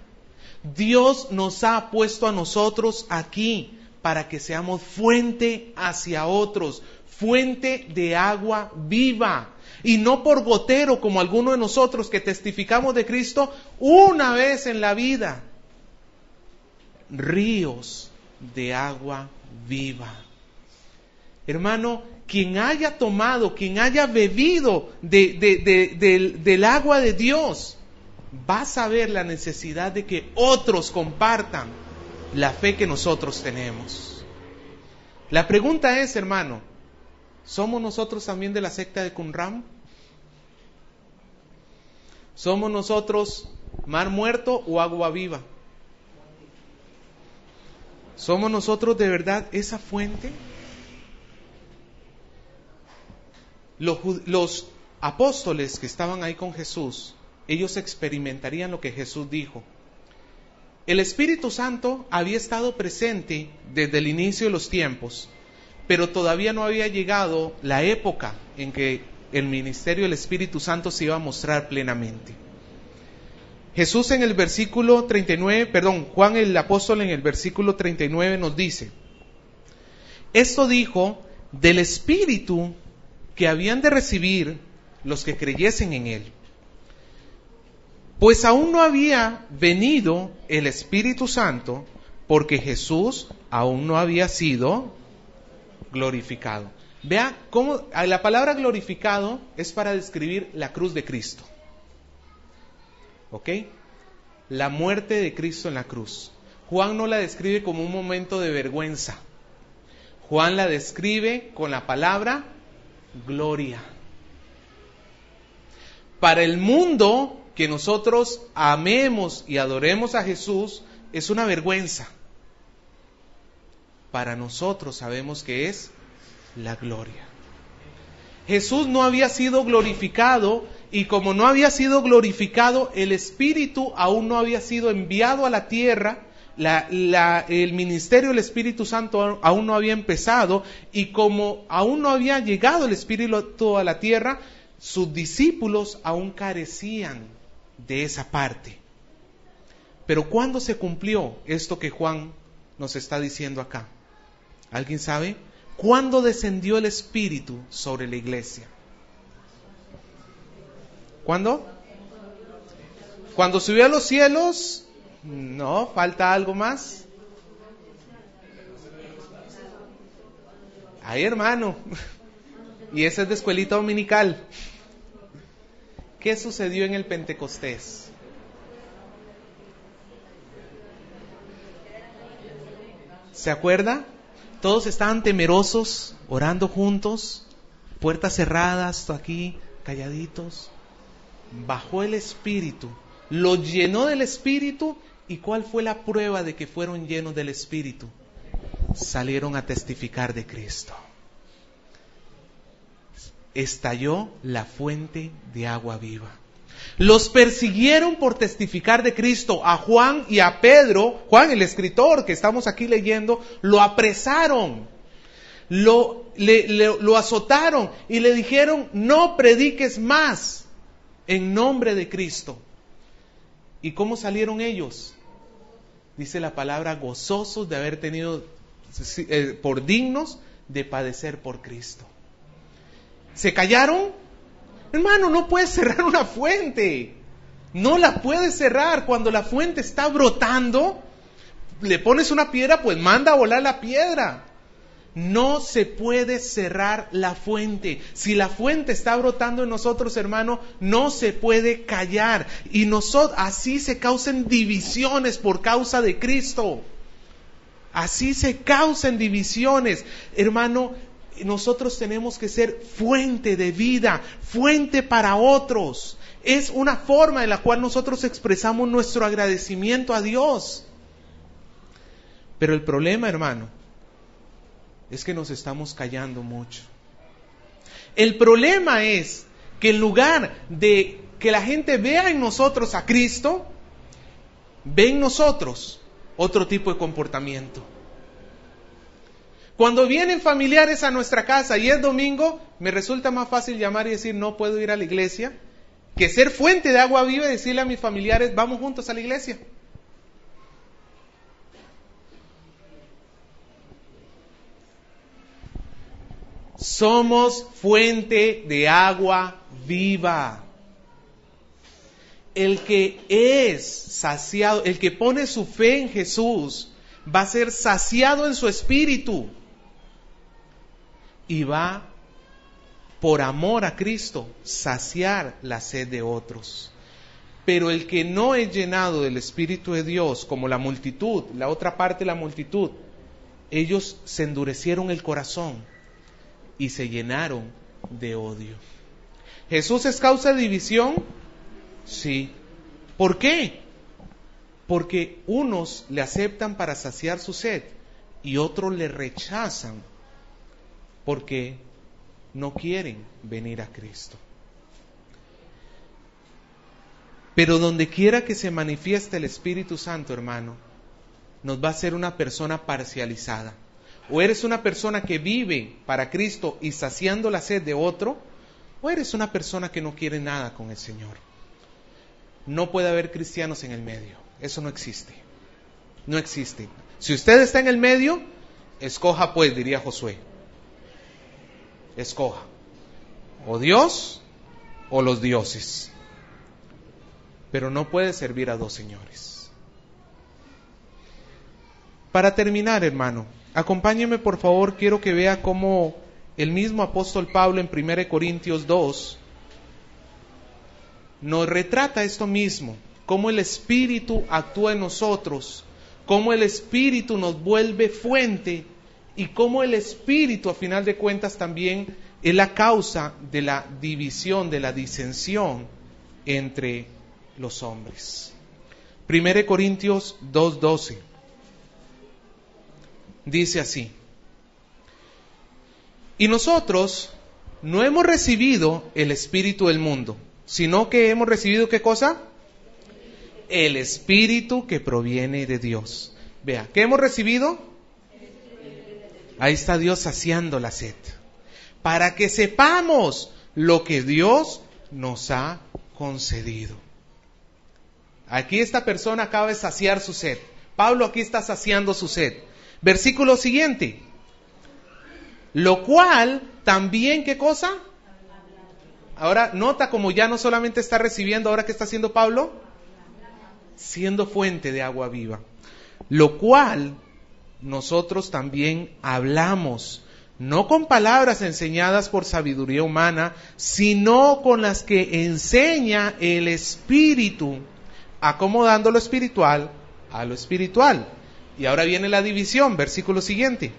A: Dios nos ha puesto a nosotros aquí para que seamos fuente hacia otros, fuente de agua viva, y no por gotero como algunos de nosotros que testificamos de Cristo una vez en la vida. Ríos de agua viva. Hermano, quien haya tomado, quien haya bebido del agua de Dios, va a saber la necesidad de que otros compartan la fe que nosotros tenemos. La pregunta es, hermano, ¿somos nosotros también de la secta de Qumran? ¿Somos nosotros mar muerto o agua viva? ¿Somos nosotros de verdad esa fuente? Los apóstoles que estaban ahí con Jesús, ellos experimentarían lo que Jesús dijo. El Espíritu Santo había estado presente desde el inicio de los tiempos, pero todavía no había llegado la época en que el ministerio del Espíritu Santo se iba a mostrar plenamente. Jesús en el versículo 39, Juan el apóstol en el versículo 39 nos dice, esto dijo del Espíritu que habían de recibir los que creyesen en Él. Pues aún no había venido el Espíritu Santo, porque Jesús aún no había sido glorificado. Vea cómo la palabra glorificado es para describir la cruz de Cristo. ¿Ok? La muerte de Cristo en la cruz. Juan no la describe como un momento de vergüenza. Juan la describe con la palabra gloria. Para el mundo, que nosotros amemos y adoremos a Jesús, es una vergüenza. Para nosotros sabemos que es la gloria. Jesús no había sido glorificado, y como no había sido glorificado, el Espíritu aún no había sido enviado a la tierra, el ministerio del Espíritu Santo aún no había empezado, y como aún no había llegado el Espíritu a la tierra, sus discípulos aún carecían de esa parte. Pero ¿cuándo se cumplió esto que Juan nos está diciendo acá? ¿Alguien sabe? ¿Cuándo descendió el Espíritu sobre la iglesia? ¿Cuándo? ¿Cuando subió a los cielos? No, falta algo más. Ay, hermano. Y ese es de escuelita dominical. ¿Qué sucedió en el Pentecostés? ¿Se acuerda? Todos estaban temerosos, orando juntos, puertas cerradas, aquí, calladitos. Bajó el Espíritu, los llenó del Espíritu. ¿Y cuál fue la prueba de que fueron llenos del Espíritu? Salieron a testificar de Cristo. Estalló la fuente de agua viva. Los persiguieron por testificar de Cristo. A Juan y a Pedro, Juan el escritor que estamos aquí leyendo, lo apresaron, lo azotaron y le dijeron: no prediques más en nombre de Cristo. ¿Y cómo salieron ellos? Dice la palabra: gozosos de haber tenido por dignos de padecer por Cristo. ¿Se callaron? Hermano, no puedes cerrar una fuente. No la puedes cerrar. Cuando la fuente está brotando, le pones una piedra, pues manda a volar la piedra. No se puede cerrar la fuente. Si la fuente está brotando en nosotros, hermano, no se puede callar. Y así se causan divisiones por causa de Cristo. Así se causan divisiones. Hermano, nosotros tenemos que ser fuente de vida, fuente para otros. Es una forma en la cual nosotros expresamos nuestro agradecimiento a Dios. Pero el problema, hermano, es que nos estamos callando mucho. El problema es que en lugar de que la gente vea en nosotros a Cristo, ve en nosotros otro tipo de comportamiento. Cuando vienen familiares a nuestra casa y es domingo, me resulta más fácil llamar y decir: no puedo ir a la iglesia, que ser fuente de agua viva y decirle a mis familiares: vamos juntos a la iglesia. Somos fuente de agua viva. El que es saciado, el que pone su fe en Jesús, va a ser saciado en su espíritu. Y va, por amor a Cristo, saciar la sed de otros. Pero el que no es llenado del Espíritu de Dios, como la multitud, la otra parte de la multitud, ellos se endurecieron el corazón y se llenaron de odio. ¿Jesús es causa de división? Sí. ¿Por qué? Porque unos le aceptan para saciar su sed y otros le rechazan porque no quieren venir a Cristo. Pero donde quiera que se manifieste el Espíritu Santo, hermano, nos va a hacer una persona parcializada. O eres una persona que vive para Cristo y saciando la sed de otro, o eres una persona que no quiere nada con el Señor. No puede haber cristianos en el medio. Eso no existe. No existe. Si usted está en el medio, escoja pues, diría Josué. Escoja. O Dios o los dioses. pero no puedes servir a dos señores. Para terminar, hermano, acompáñeme por favor, quiero que vea cómo el mismo apóstol Pablo en 1 Corintios 2 nos retrata esto mismo, cómo el Espíritu actúa en nosotros, cómo el Espíritu nos vuelve fuente y cómo el Espíritu, a final de cuentas, también es la causa de la división, de la disensión entre los hombres. 1 Corintios 2:12 dice así: y nosotros no hemos recibido el espíritu del mundo, sino que hemos recibido ¿qué cosa? El Espíritu que proviene de Dios. Vea, ¿qué hemos recibido? Ahí está Dios saciando la sed, para que sepamos lo que Dios nos ha concedido. Aquí esta persona acaba de saciar su sed. Pablo aquí está saciando su sed. Versículo siguiente. Lo cual también, ¿qué cosa? Ahora nota como ya no solamente está recibiendo, ahora ¿qué está haciendo Pablo? Siendo fuente de agua viva. Lo cual nosotros también hablamos, no con palabras enseñadas por sabiduría humana, sino con las que enseña el Espíritu, acomodando lo espiritual a lo espiritual. Y ahora viene la división, versículo siguiente.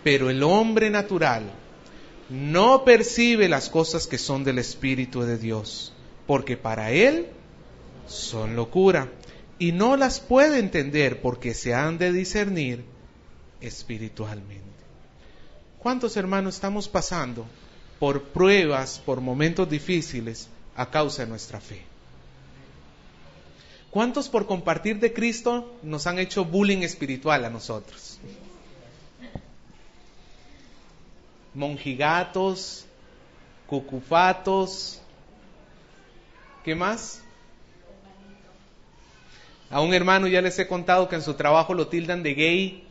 A: Pero el hombre natural no percibe las cosas que son del Espíritu de Dios, porque para él son locura, y no las puede entender porque se han de discernir espiritualmente. ¿Cuántos hermanos estamos pasando por pruebas, por momentos difíciles a causa de nuestra fe? ¿Cuántos por compartir de Cristo nos han hecho bullying espiritual a nosotros? Monjigatos, cucufatos, ¿qué más? A un hermano ya les he contado que en su trabajo lo tildan de gay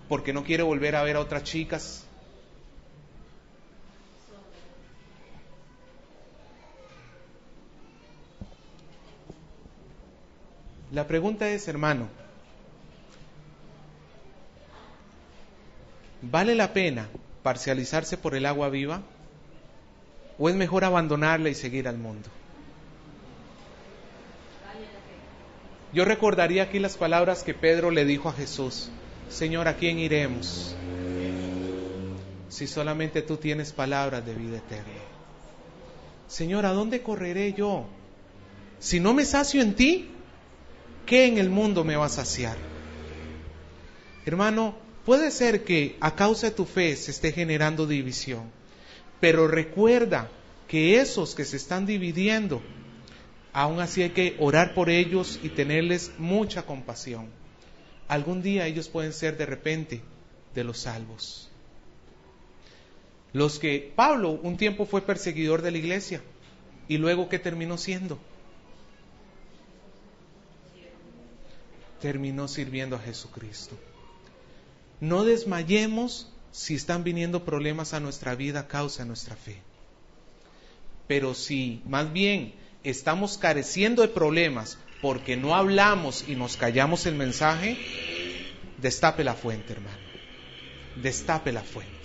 A: porque no quiere volver a ver a otras chicas. La pregunta es, hermano, ¿vale la pena parcializarse por el agua viva? ¿O es mejor abandonarla y seguir al mundo? Yo recordaría aquí las palabras que Pedro le dijo a Jesús: Señor, ¿a quién iremos? Si solamente tú tienes palabras de vida eterna. Señor, ¿a dónde correré yo? Si no me sacio en ti, ¿qué en el mundo me va a saciar? Hermano, puede ser que a causa de tu fe se esté generando división, pero recuerda que esos que se están dividiendo, aún así hay que orar por ellos y tenerles mucha compasión. Algún día ellos pueden ser de repente de los salvos. Los que Pablo un tiempo fue perseguidor de la iglesia y luego ¿qué terminó siendo? Terminó sirviendo a Jesucristo. No desmayemos si están viniendo problemas a nuestra vida a causa de nuestra fe. Pero si más bien estamos careciendo de problemas porque no hablamos y nos callamos el mensaje, destape la fuente, hermano. Destape la fuente.